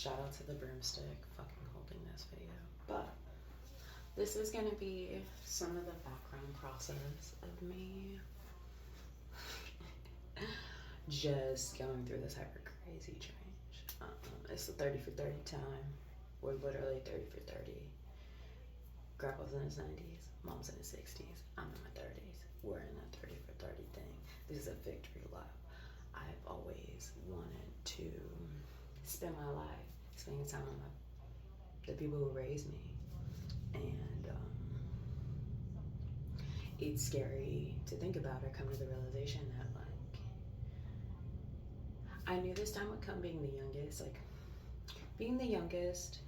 Shout out to the broomstick fucking holding this video. But this is gonna be some of the background process of me just going through this hyper crazy change. It's the 30 for 30 time. We're literally 30 for 30. Grandpa's in his 90s, mom's in his 60s, I'm in my 30s. We're in a 30 for 30 thing. This is a victory lap. I've always wanted to spend my life spending time with the people who raised me. And it's scary to think about or come to the realization that, like, I knew this time would come being the youngest. Like, being the youngest,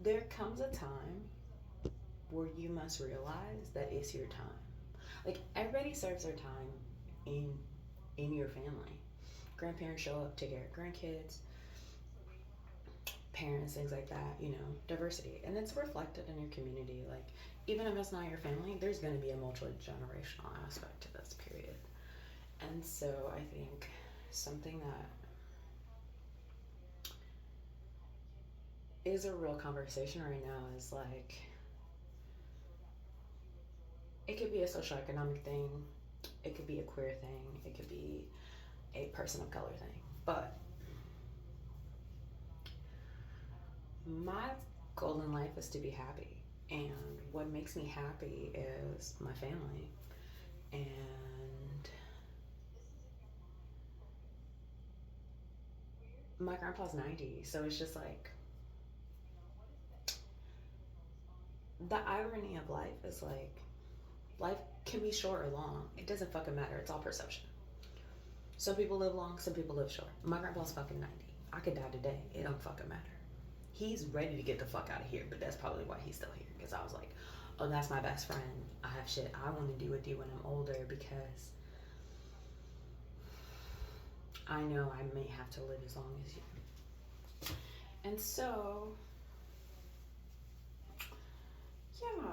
there comes a time where you must realize that it's your time. Like, everybody serves their time in your family. Grandparents show up, take care of grandkids, parents, things like that, you know, diversity. And it's reflected in your community. Like, even if it's not your family, there's going to be a multi-generational aspect to this period. And so I think something that is a real conversation right now is like, it could be a socioeconomic thing, it could be a queer thing, it could be a person of color thing. But my goal in life is to be happy. And what makes me happy is my family. And my grandpa's 90, so it's just like, the irony of life is like, life can be short or long. It doesn't fucking matter. It's all perception. Some people live long, some people live short. My grandpa's fucking 90. I could die today. It don't fucking matter. He's ready to get the fuck out of here, but that's probably why he's still here. Because I was like, oh, that's my best friend. I have shit I want to do with you when I'm older, because I know I may have to live as long as you. And so, yeah.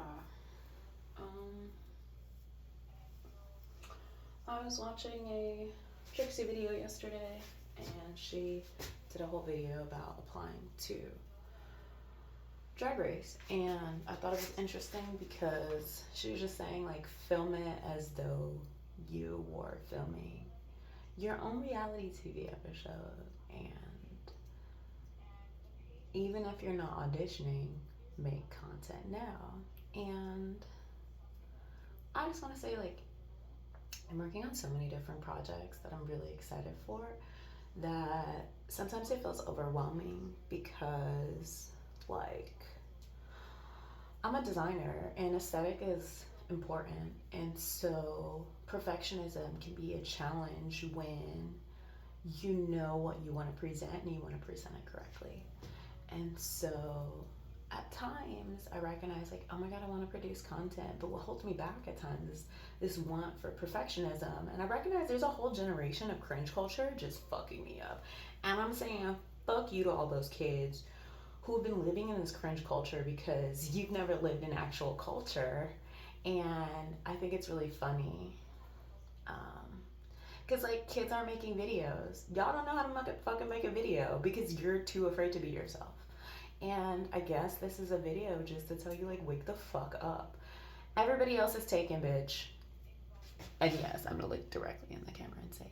I was watching a Trixie video yesterday, and she did a whole video about applying to Drag Race, and I thought it was interesting because she was just saying, like, film it as though you were filming your own reality TV episode, and even if you're not auditioning, make content now. And I just want to say, like, I'm working on so many different projects that I'm really excited for, that sometimes it feels overwhelming because, like, I'm a designer and aesthetic is important, and so perfectionism can be a challenge when you know what you want to present and you want to present it correctly. And so at times I recognize, like, oh my god, I want to produce content, but what holds me back at times is this want for perfectionism. And I recognize there's a whole generation of cringe culture just fucking me up. And I'm saying fuck you to all those kids who have been living in this cringe culture because you've never lived in actual culture. And I think it's really funny. Because, like, kids aren't making videos. Y'all don't know how to fucking make a video because you're too afraid to be yourself. And I guess this is a video just to tell you, like, wake the fuck up. Everybody else is taken, bitch. And yes, I'm gonna look directly in the camera and say,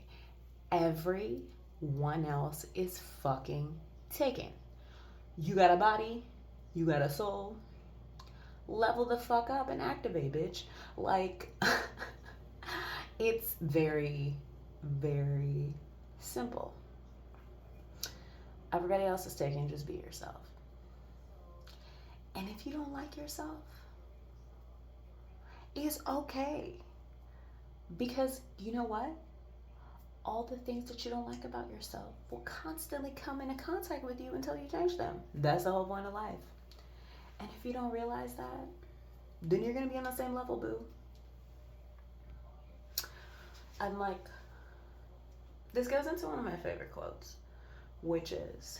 everyone else is fucking taken. You got a body, you got a soul. Level the fuck up and activate, bitch. Like, it's very, very simple. Everybody else is taken, just be yourself. And if you don't like yourself, it's okay. Because you know what? All the things that you don't like about yourself will constantly come into contact with you until you change them. That's the whole point of life. And if you don't realize that, then you're going to be on the same level, boo. And, like, this goes into one of my favorite quotes, which is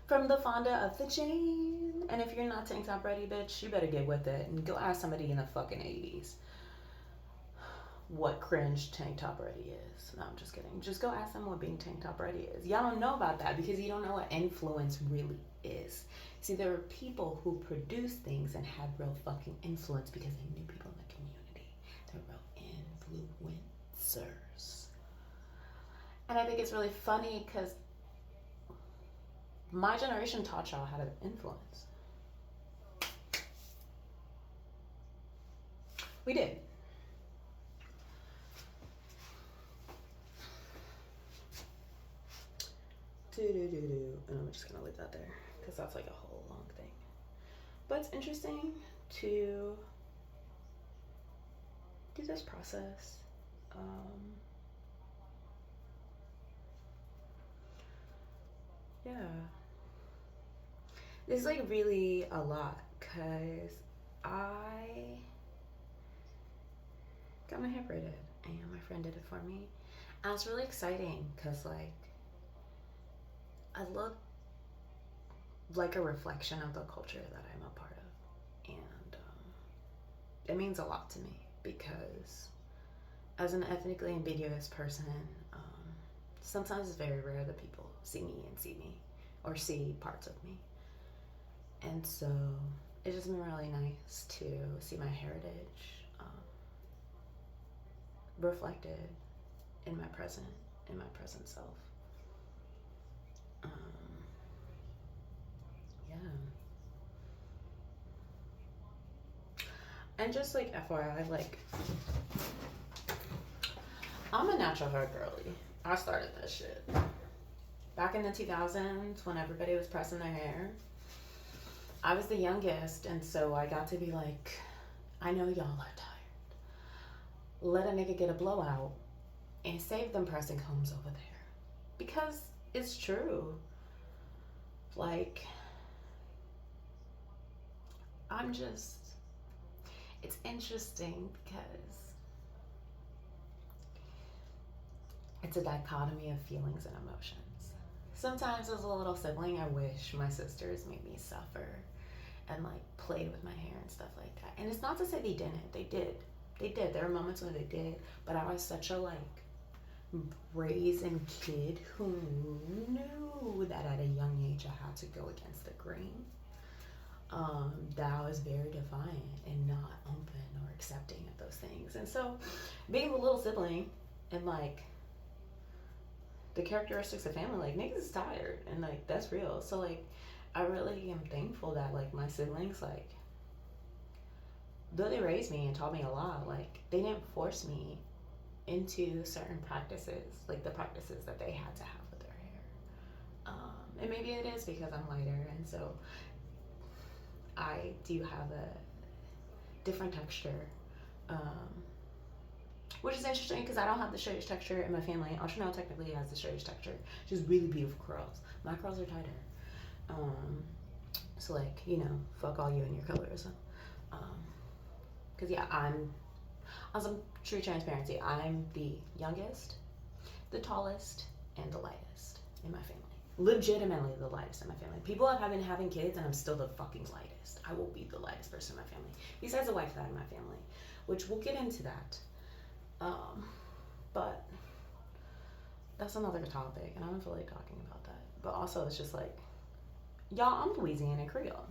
from the founder of the Jane. And if you're not tank top ready, bitch, you better get with it and go ask somebody in the fucking 80s. what cringe tank top ready is. No, I'm just kidding. Just go ask them what being tank top ready is. Y'all don't know about that because you don't know what influence really is. See, there are people who produce things and had real fucking influence because they knew people in the community. They're real influencers. And I think it's really funny because my generation taught y'all how to influence. We did. And I'm just gonna leave that there because that's like a whole long thing. But it's interesting to do this process. Yeah. This is like really a lot because I got my hair braided and my friend did it for me. And it's really exciting because like I look like a reflection of the culture that I'm a part of. And it means a lot to me because as an ethnically ambiguous person, sometimes it's very rare that people see me and see me or see parts of me. And so it's just been really nice to see my heritage reflected in my present self. Yeah. And just like FYI, like I'm a natural hair girly. I started that shit back in the 2000s when everybody was pressing their hair. I was the youngest, and so I got to be like, I know y'all are tired. Let a nigga get a blowout and save them pressing combs over there. Because it's true. Like, it's interesting because it's a dichotomy of feelings and emotions. Sometimes as a little sibling, I wish my sisters made me suffer and like played with my hair and stuff like that. And it's not to say they didn't. They did. There were moments when they did. But I was such a like brazen kid who knew that at a young age I had to go against the grain. That I was very defiant and not open or accepting of those things. And so being the little sibling and like the characteristics of family, like niggas is tired and like that's real. So like I really am thankful that like my siblings, like though they raised me and taught me a lot, like they didn't force me into certain practices, like the practices that they had to have with their hair. And maybe it is because I'm lighter, and so I do have a different texture, which is interesting because I don't have the straightest texture in my family. Chanel technically has the straightest texture. She has really beautiful curls. My curls are tighter. So like, you know, fuck all you and your colors. Because yeah, I'm, on some true transparency, I'm the youngest, the tallest, and the lightest in my family. Legitimately the lightest in my family. People have been having kids and I'm still the fucking lightest. I will be the lightest person in my family. Besides the wife side of my family, which we'll get into that. But that's another topic and I don't feel like talking about that. But also it's just like, y'all, I'm Louisiana Creole.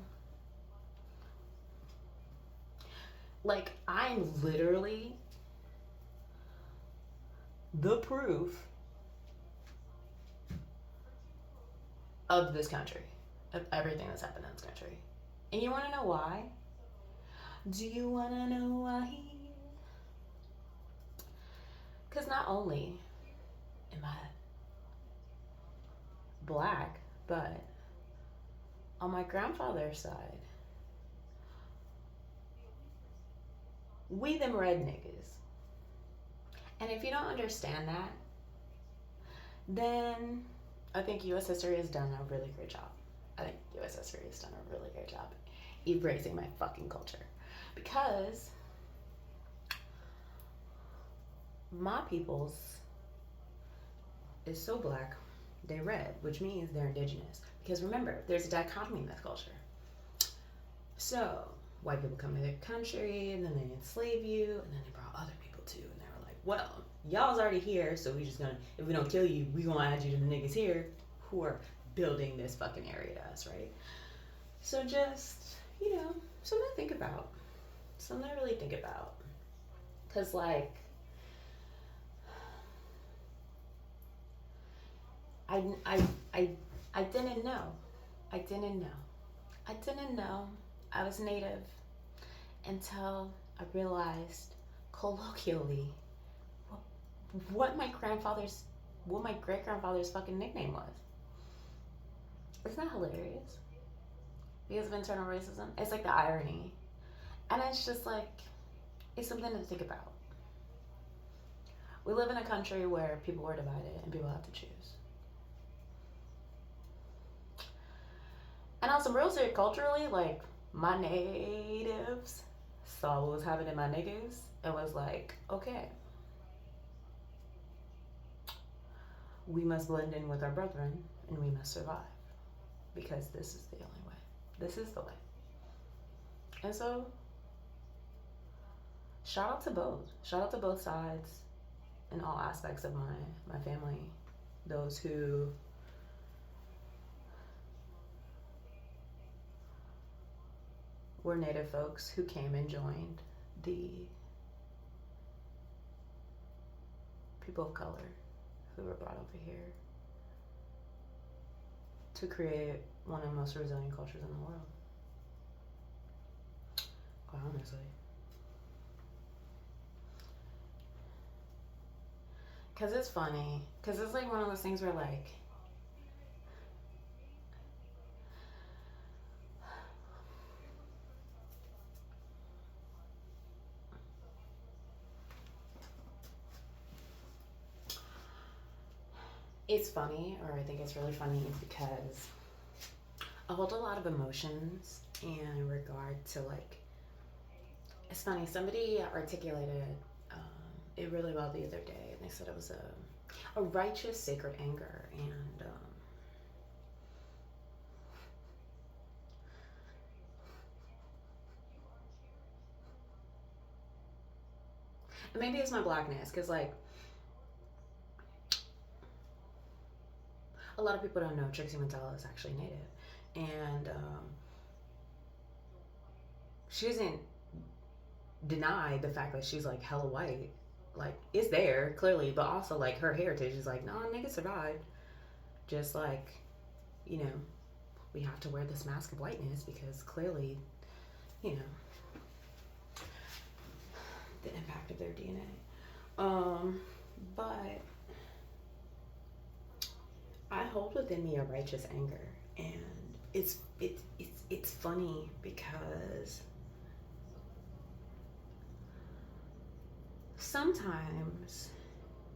Like, I'm literally the proof of this country, of everything that's happened in this country. And you want to know why? Do you want to know why? Because not only am I black, but on my grandfather's side, we them red niggas. And if you don't understand that, then I think U.S. history has done a really great job. I think U.S. history has done a really great job erasing my fucking culture. Because my people's is so black, they're red, which means they're indigenous. Because remember, there's a dichotomy in this culture. So white people come to their country and then they enslave you and then they brought other people too and they were like, well, y'all's already here, so we just gonna, if we don't kill you, we gonna add you to the niggas here who are building this fucking area to us, right? So just, something to think about. Something to really think about. Because, like, I, I, I didn't know. I didn't know. I didn't know I was Native until I realized colloquially what my great grandfather's fucking nickname was. Isn't that hilarious? Because of internal racism. It's like the irony. And it's just like, it's something to think about. We live in a country where people are divided and people have to choose. And on some real shit, culturally, like, my natives saw what was happening to my niggas and was like, okay, we must blend in with our brethren and we must survive because this is the only way. This is the way. And so, shout out to both. Shout out to both sides in all aspects of my family. Those who were Native folks who came and joined the people of color who were brought over here to create one of the most resilient cultures in the world. Quite honestly. Because it's funny. Because it's like one of those things where, like, it's funny, or I think it's really funny because I hold a lot of emotions in regard to, like, it's funny, somebody articulated it really well the other day, and they said it was a righteous sacred anger, and maybe it's my blackness, because, like, a lot of people don't know Trixie Mattel is actually Native, and she doesn't deny the fact that she's, like, hella white. Like, it's there clearly, but also, like, her heritage is like, nah, niggas survived. Just like, we have to wear this mask of whiteness because clearly, the impact of their DNA. But I hold within me a righteous anger, and it's funny because sometimes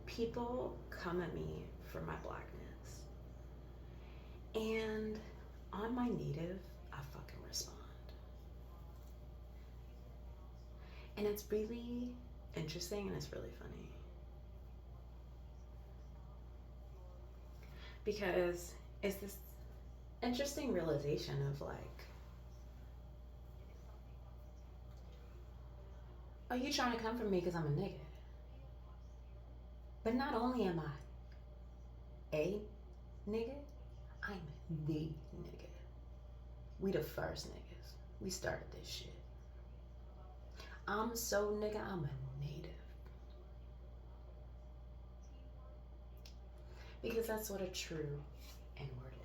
people come at me for my blackness, and on my Native, I fucking respond. And it's really interesting and it's really funny. Because it's this interesting realization of, like, oh, you trying to come for me because I'm a nigga. But not only am I a nigga, I'm the nigga. We the first niggas. We started this shit. I'm so nigga, I'm a Native. Because that's what a true N-word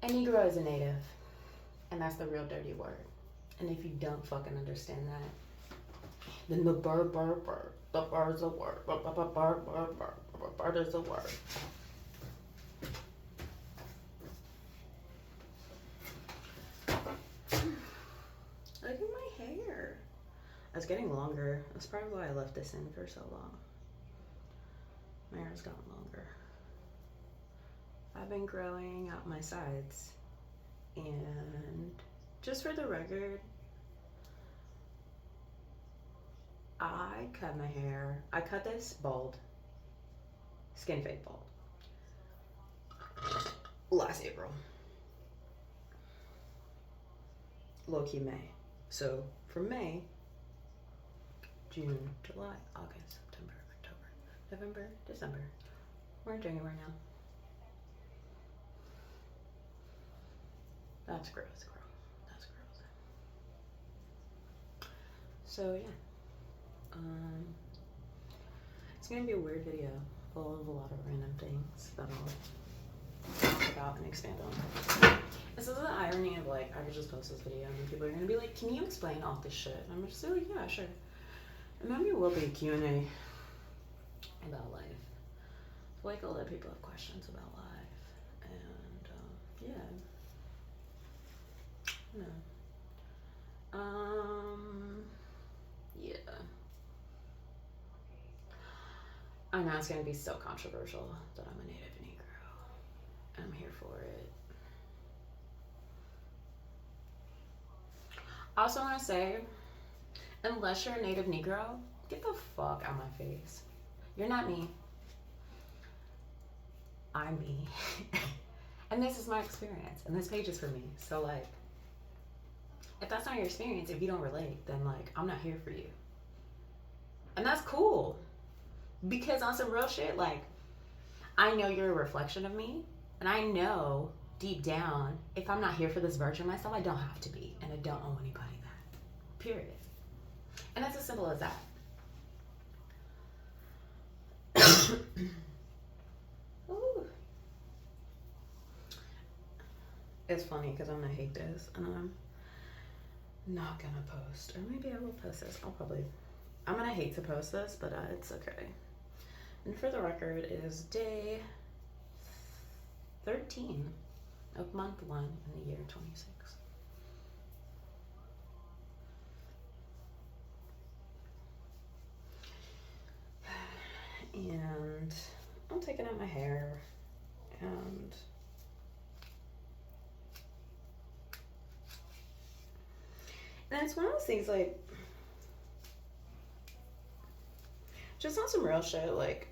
is. A Negro is a Native. And that's the real dirty word. And if you don't fucking understand that, then the bird is a word. The bird is a word. Look at my hair. It's getting longer. That's probably why I left this in for so long. My hair's gotten longer. I've been growing out my sides. And just for the record, I cut my hair. I cut this bald. Skin fade bald. Last April. Low-key May. So from May, June, July, August, September, October, November, December. We're in January now. That's gross, girl. That's gross. So yeah. It's gonna be a weird video full of a lot of random things that I'll talk about and expand on. This is the irony of like, I could just post this video and then people are gonna be like, can you explain all this shit? And I'm just like, yeah, sure. And maybe it will be a Q&A about life. Like a lot of people have questions about life. And yeah. No. Yeah. I know it's gonna be so controversial that I'm a native Negro. I'm here for it. I also want to say, unless you're a native Negro, get the fuck out of my face. You're not me. I'm me. And this is my experience. And this page is for me. So, like, if that's not your experience, if you don't relate, then, like, I'm not here for you. And that's cool. Because on some real shit, like, I know you're a reflection of me. And I know deep down, if I'm not here for this version of myself, I don't have to be. And I don't owe anybody that. Period. And that's as simple as that. Ooh. It's funny because I'm gonna hate this and I'm not gonna post. Or maybe I will post this. I'm gonna hate to post this, but it's okay. And for the record, it is day 13 of month 1 in the year 26. And I'm taking out my hair and it's one of those things, like, just on some real shit, like,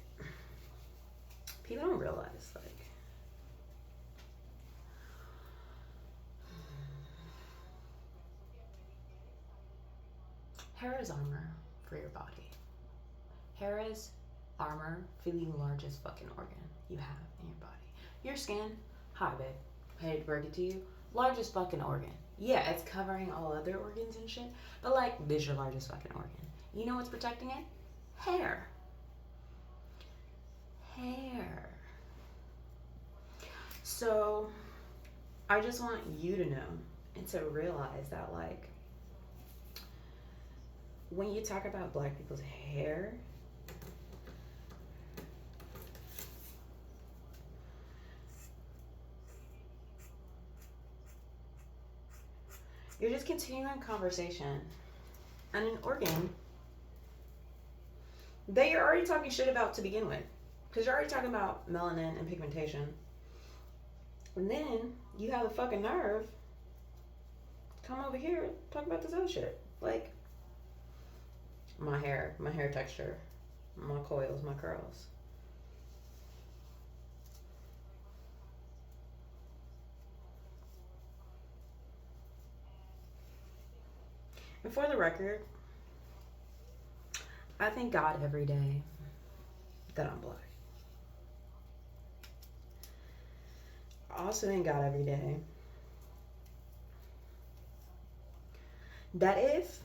people don't realize, like, hair is armor for your body. Hair is armor for the largest fucking organ you have in your body. Your skin, hi babe, I hate to break it to you, largest fucking organ. Yeah, it's covering all other organs and shit, but like, this is your largest fucking organ. You know what's protecting it? Hair. Hair. So, I just want you to know and to realize that, like, when you talk about black people's hair, you're just continuing conversation on an organ that you're already talking shit about to begin with. Because you're already talking about melanin and pigmentation. And then you have the fucking nerve to come over here and talk about this other shit. Like, my hair texture, my coils, my curls. And for the record, I thank God every day that I'm black. I also thank God every day that if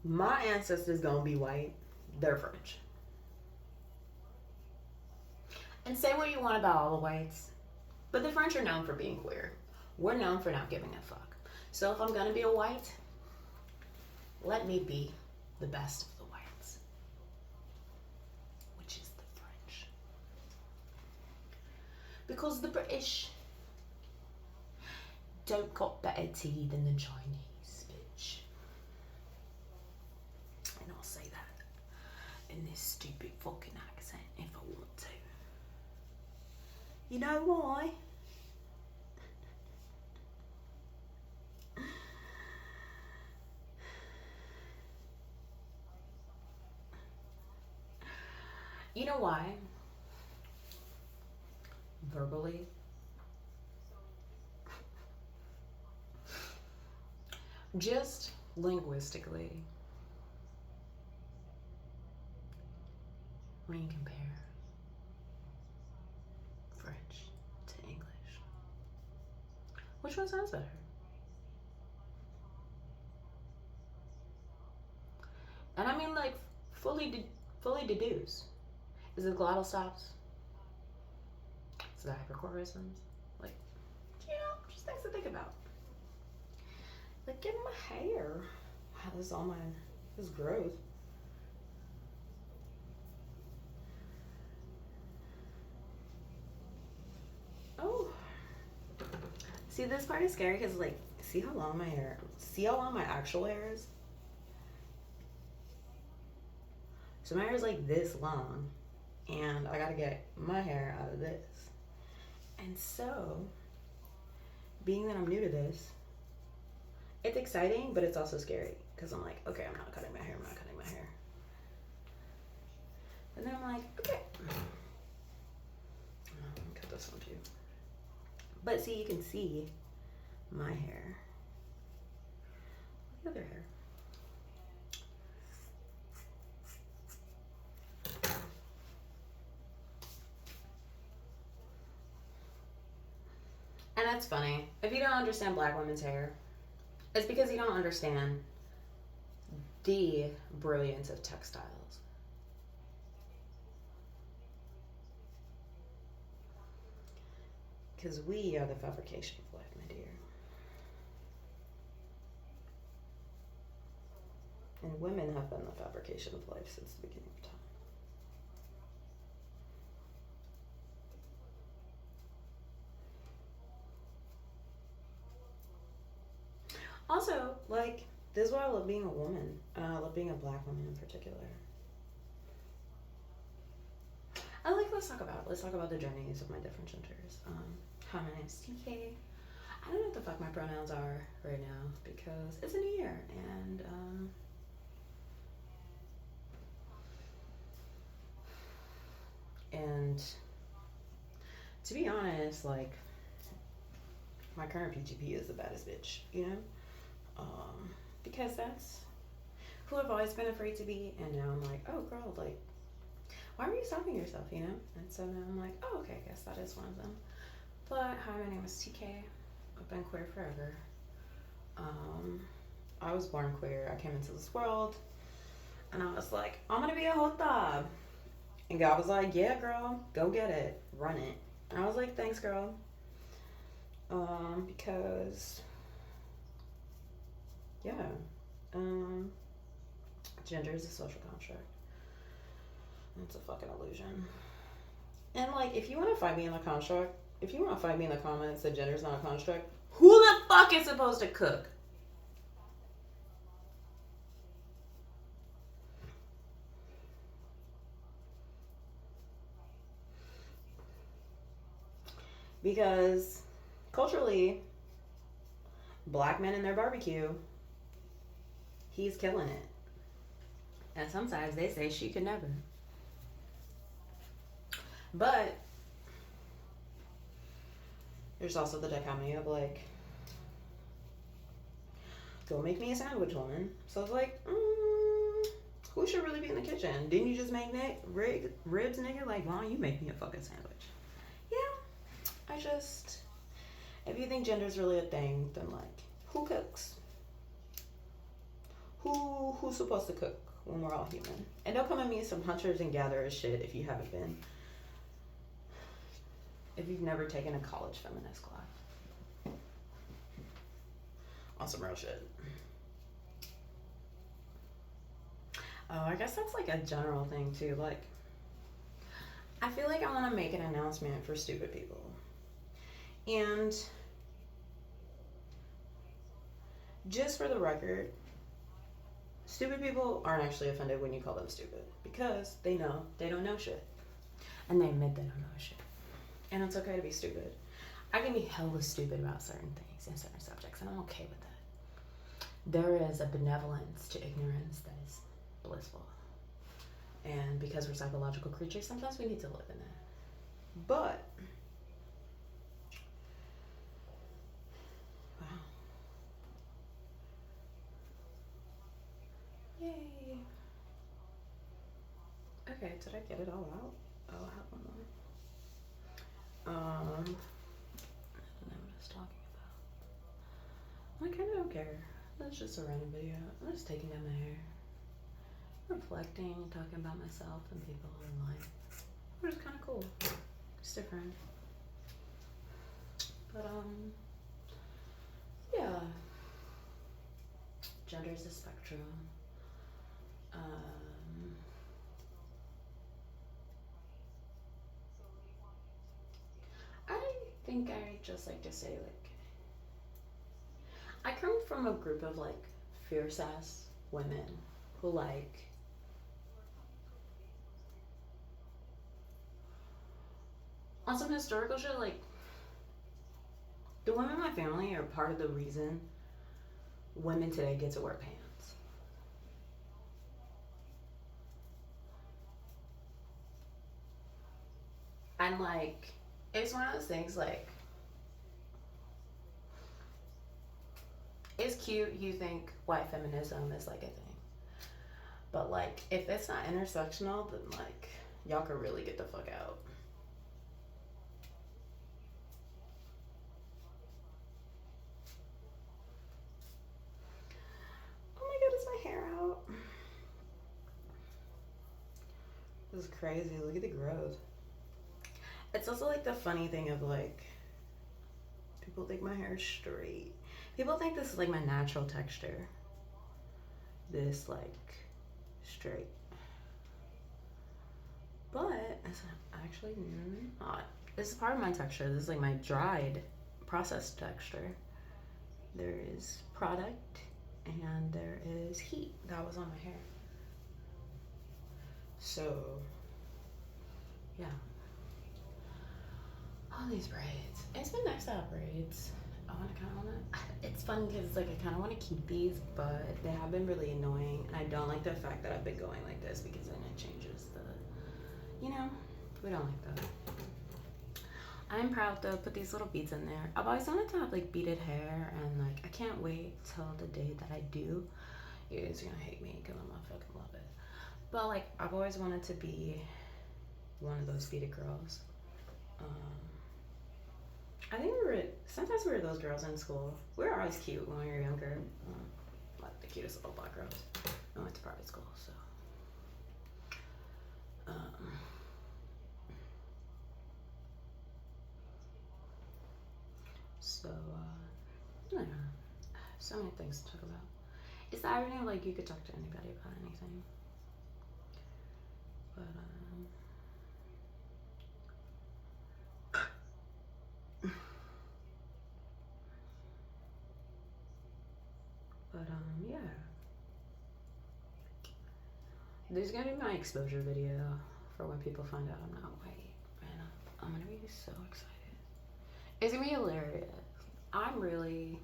my ancestors gonna be white, they're French. And say what you want about all the whites, but the French are known for being queer. We're known for not giving a fuck. So if I'm gonna be a white, let me be the best of the whites, which is the French. Because the British don't got better tea than the Chinese, bitch. And I'll say that in this stupid fucking accent if I want to. You know why? You know why? Verbally. Just linguistically. when you compare French to English? Which one sounds better? And I mean, like, fully deduce. Is it glottal stops? Is it hyperchorisms? Like, just things to think about. Like, get my hair. Wow, this is all mine. This is gross. Oh. See, this part is scary because, like, see how long my actual hair is? So my hair is like this long, and I gotta get my hair out of this. And so, being that I'm new to this, it's exciting, but it's also scary because I'm like, okay, I'm not cutting my hair. And then I'm like, okay, cut this one too. But see, you can see my hair. The other hair. And that's funny. If you don't understand black women's hair, it's because you don't understand the brilliance of textiles. Because we are the fabrication of life, my dear. And women have been the fabrication of life since the beginning of time. Also, like, this is why I love being a woman, and I love being a black woman in particular. Let's talk about the journeys of my different genders. Hi, my name's TK. I don't know what the fuck my pronouns are right now because it's a new year, and to be honest, like, my current PGP is the baddest bitch, because that's who I've always been afraid to be, and now I'm like, oh girl, like, why were you stopping yourself, And so now I'm like, oh, okay, I guess that is one of them. But hi, my name is TK. I've been queer forever. I was born queer. I came into this world, and I was like, I'm gonna be a HOA. And God was like, yeah, girl, go get it, run it. And I was like, thanks, girl. Because, yeah, gender is a social construct. It's a fucking illusion. And, like, if you want to fight me in the construct, if you want to fight me in the comments that gender's not a construct, who the fuck is supposed to cook? Because culturally, black men in their barbecue, he's killing it. And sometimes they say she could never. But there's also the dichotomy of, like, go make me a sandwich, woman. So it's like, who should really be in the kitchen? Didn't you just make ribs, nigga? Like, why don't you make me a fucking sandwich? Yeah, if you think gender's really a thing, then, like, who cooks? Who's supposed to cook when we're all human? And don't come at me some hunters and gatherers shit if you haven't been. If you've never taken a college feminist class. On some real shit. Oh, I guess that's, like, a general thing, too. Like, I feel like I want to make an announcement for stupid people. And just for the record, stupid people aren't actually offended when you call them stupid because they know they don't know shit. And they admit they don't know shit. And it's okay to be stupid. I can be hella stupid about certain things and certain subjects, and I'm okay with that. There is a benevolence to ignorance that is blissful. And because we're psychological creatures, sometimes we need to live in that. But, wow. Yay. Okay. Did I get it all out? Oh, I have one more. I don't know what I was talking about. I kind of don't care. That's just a random video. I'm just taking down my hair, reflecting, talking about myself and people in life. Which is kind of cool. It's different. But yeah. Gender is a spectrum. I think I just like to say, like, I come from a group of like fierce ass women who like on some historical shit, like the women in my family are part of the reason women today get to wear pants. And like it's one of those things like it's cute you think white feminism is like a thing. But like if it's not intersectional, then like y'all could really get the fuck out. Oh my god, is my hair out? This is crazy. Look at the growth. It's also like the funny thing of like people think my hair is straight. People think this is like my natural texture. This like straight. But it's actually not. This is part of my texture. This is like my dried processed texture. There is product and there is heat that was on my hair. So yeah. All these braids. It's been nice to have braids. It's fun because like I kind of want to keep these, but they have been really annoying, and I don't like the fact that I've been going like this because then it changes the, you know, we don't like that. I'm proud to put these little beads in there. I've always wanted to have like beaded hair, and like I can't wait till the day that I do. You guys are gonna hate me because I'm not fucking love it, but like I've always wanted to be one of those beaded girls. I think sometimes we were those girls in school. We were always cute when we were younger. Like the cutest little black girls. I went to private school, so. Yeah. So many things to talk about. Is the irony like you could talk to anybody about anything? But, yeah. This is gonna be my exposure video for when people find out I'm not white. And I'm gonna be so excited. It's gonna be hilarious. I'm really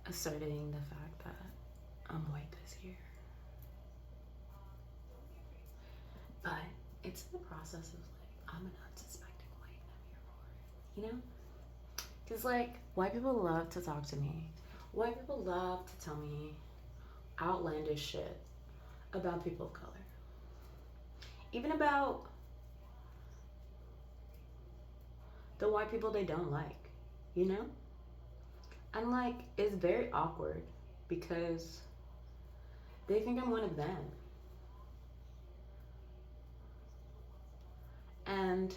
asserting the fact that I'm white this year. But it's the process of like, I'm an unsuspecting white and I'm here for it. You know? Because like, white people love to talk to me. White people love to tell me outlandish shit about people of color. Even about the white people they don't like, you know? And like, it's very awkward because they think I'm one of them. And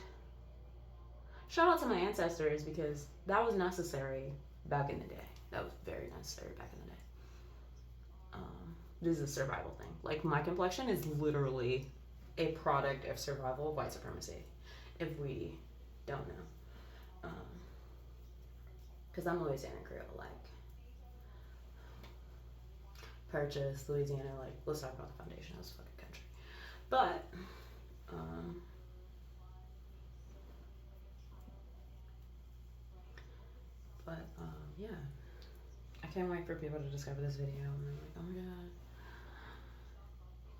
shout out to my ancestors because that was necessary back in the day. That was very necessary back in the day. This is a survival thing. Like, my complexion is literally a product of survival of white supremacy, if we don't know. Because I'm Louisiana Creole, like, Purchase, Louisiana, like, let's talk about the foundation of this fucking country. But, yeah. I can't wait for people to discover this video and they're like, oh my god,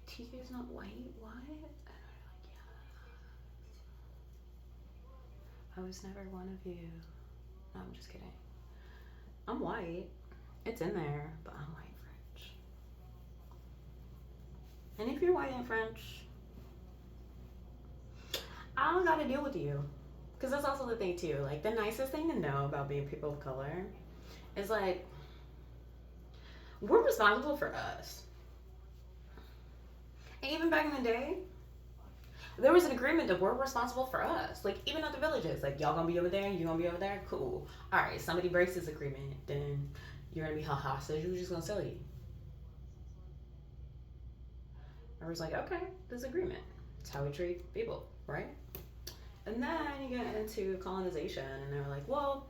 TK's not white? What? And I'm like, yeah. I was never one of you. No, I'm just kidding. I'm white. It's in there, but I'm white French. And if you're white and French, I don't got to deal with you. Because that's also the thing, too. Like, the nicest thing to know about being people of color is like, we're responsible for us. And even back in the day, there was an agreement that we're responsible for us. Like, even at the villages, like, y'all gonna be over there, you gonna be over there, cool. All right, somebody breaks this agreement, then you're gonna be held hostage, we're just gonna sell you. I was like, okay, this agreement. It's how we treat people, right? And then you get into colonization, and they're like, well,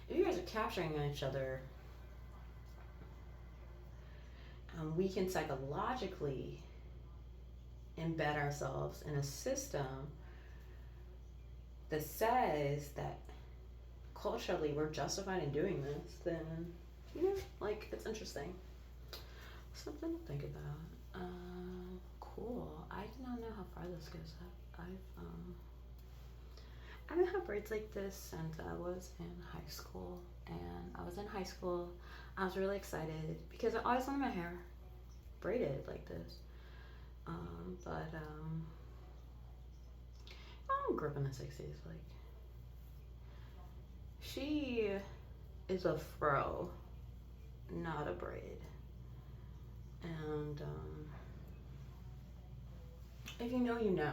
if you guys are capturing each other, we can psychologically embed ourselves in a system that says that culturally we're justified in doing this, then, like, it's interesting. Something to think about. Cool. I do not know how far this goes. I haven't had braids like this since I was in high school. And I was in high school. I was really excited because I always wanted my hair braided like this. But I grew up in the 60s. Like, she is a fro, not a braid. And if you know, you know.